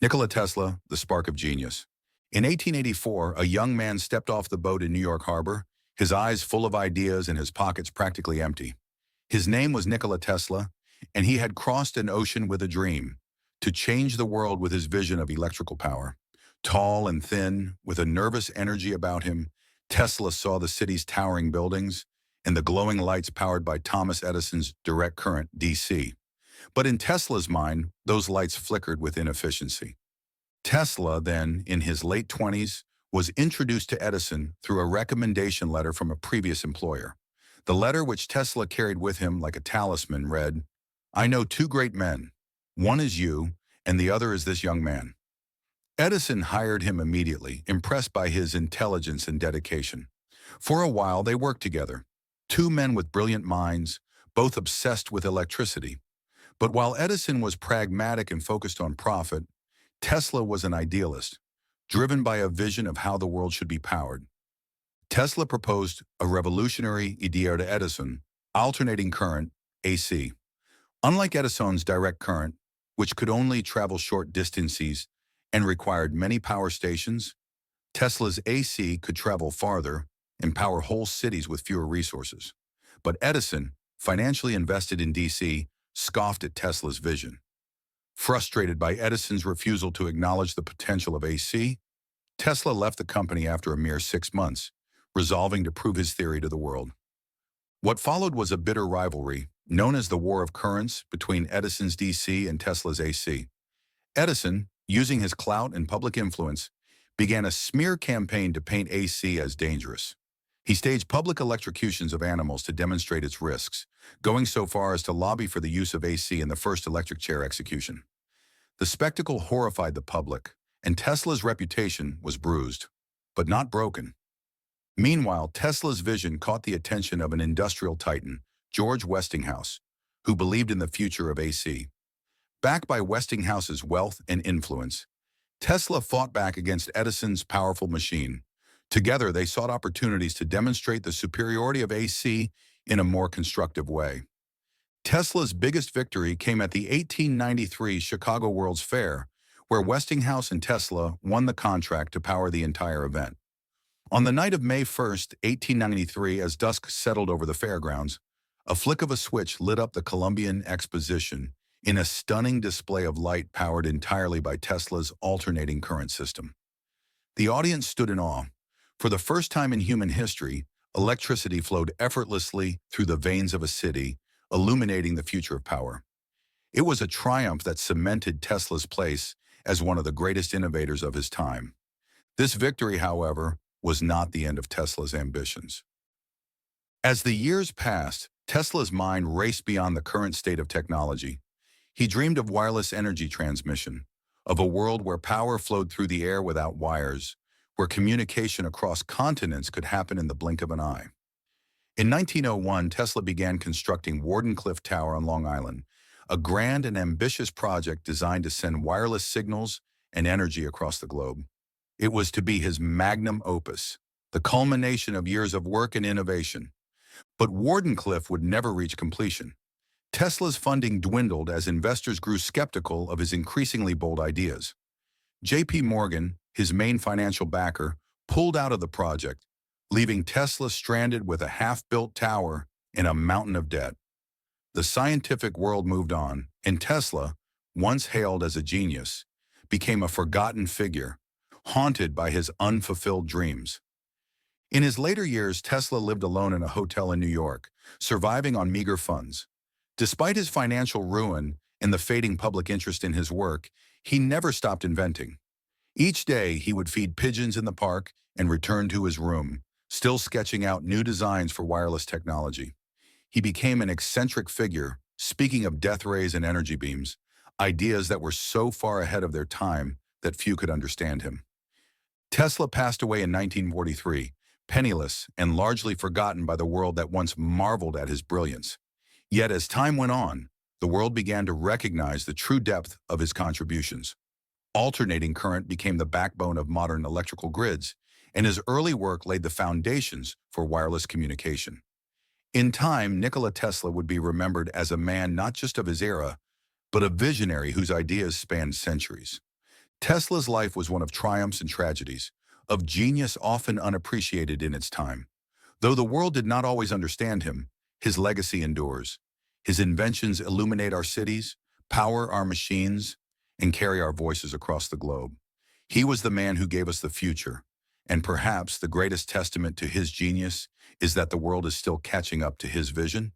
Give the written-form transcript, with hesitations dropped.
Nikola Tesla, the spark of genius. In 1884, a young man stepped off the boat in New York Harbor, his eyes full of ideas and his pockets practically empty. His name was Nikola Tesla, and he had crossed an ocean with a dream, to change the world with his vision of electrical power. Tall and thin, with a nervous energy about him, Tesla saw the city's towering buildings and the glowing lights powered by Thomas Edison's direct current, DC. But in Tesla's mind, those lights flickered with inefficiency. Tesla, then, in his late 20s, was introduced to Edison through a recommendation letter from a previous employer. The letter, which Tesla carried with him like a talisman, read, "I know two great men. One is you, and the other is this young man." Edison hired him immediately, impressed by his intelligence and dedication. For a while, they worked together. Two men with brilliant minds, both obsessed with electricity. But while Edison was pragmatic and focused on profit, Tesla was an idealist, driven by a vision of how the world should be powered. Tesla proposed a revolutionary idea to Edison, alternating current, AC. Unlike Edison's direct current, which could only travel short distances and required many power stations, Tesla's AC could travel farther and power whole cities with fewer resources. But Edison, financially invested in DC, scoffed at Tesla's vision. Frustrated by Edison's refusal to acknowledge the potential of AC, Tesla left the company after a mere 6 months, resolving to prove his theory to the world. What followed was a bitter rivalry, known as the War of Currents, between Edison's DC and Tesla's AC. Edison, using his clout and public influence, began a smear campaign to paint AC as dangerous. He staged public electrocutions of animals to demonstrate its risks, going so far as to lobby for the use of AC in the first electric chair execution. The spectacle horrified the public, and Tesla's reputation was bruised, but not broken. Meanwhile, Tesla's vision caught the attention of an industrial titan, George Westinghouse, who believed in the future of AC. Backed by Westinghouse's wealth and influence, Tesla fought back against Edison's powerful machine. Together, they sought opportunities to demonstrate the superiority of AC in a more constructive way. Tesla's biggest victory came at the 1893 Chicago World's Fair, where Westinghouse and Tesla won the contract to power the entire event. On the night of May 1st, 1893, as dusk settled over the fairgrounds, a flick of a switch lit up the Columbian Exposition in a stunning display of light powered entirely by Tesla's alternating current system. The audience stood in awe. For the first time in human history, electricity flowed effortlessly through the veins of a city, illuminating the future of power. It was a triumph that cemented Tesla's place as one of the greatest innovators of his time. This victory, however, was not the end of Tesla's ambitions. As the years passed, Tesla's mind raced beyond the current state of technology. He dreamed of wireless energy transmission, of a world where power flowed through the air without wires, where communication across continents could happen in the blink of an eye. In 1901, Tesla began constructing Wardenclyffe Tower on Long Island, a grand and ambitious project designed to send wireless signals and energy across the globe. It was to be his magnum opus, the culmination of years of work and innovation. But Wardenclyffe would never reach completion. Tesla's funding dwindled as investors grew skeptical of his increasingly bold ideas. J.P. Morgan, his main financial backer, pulled out of the project, leaving Tesla stranded with a half-built tower and a mountain of debt. The scientific world moved on, and Tesla, once hailed as a genius, became a forgotten figure, haunted by his unfulfilled dreams. In his later years, Tesla lived alone in a hotel in New York, surviving on meager funds. Despite his financial ruin and the fading public interest in his work, he never stopped inventing. Each day, he would feed pigeons in the park and return to his room, still sketching out new designs for wireless technology. He became an eccentric figure, speaking of death rays and energy beams, ideas that were so far ahead of their time that few could understand him. Tesla passed away in 1943, penniless and largely forgotten by the world that once marveled at his brilliance. Yet as time went on, the world began to recognize the true depth of his contributions. Alternating current became the backbone of modern electrical grids, and his early work laid the foundations for wireless communication. In time, Nikola Tesla would be remembered as a man not just of his era, but a visionary whose ideas spanned centuries. Tesla's life was one of triumphs and tragedies, of genius often unappreciated in its time. Though the world did not always understand him, his legacy endures. His inventions illuminate our cities, power our machines, and carry our voices across the globe. He was the man who gave us the future, and perhaps the greatest testament to his genius is that the world is still catching up to his vision.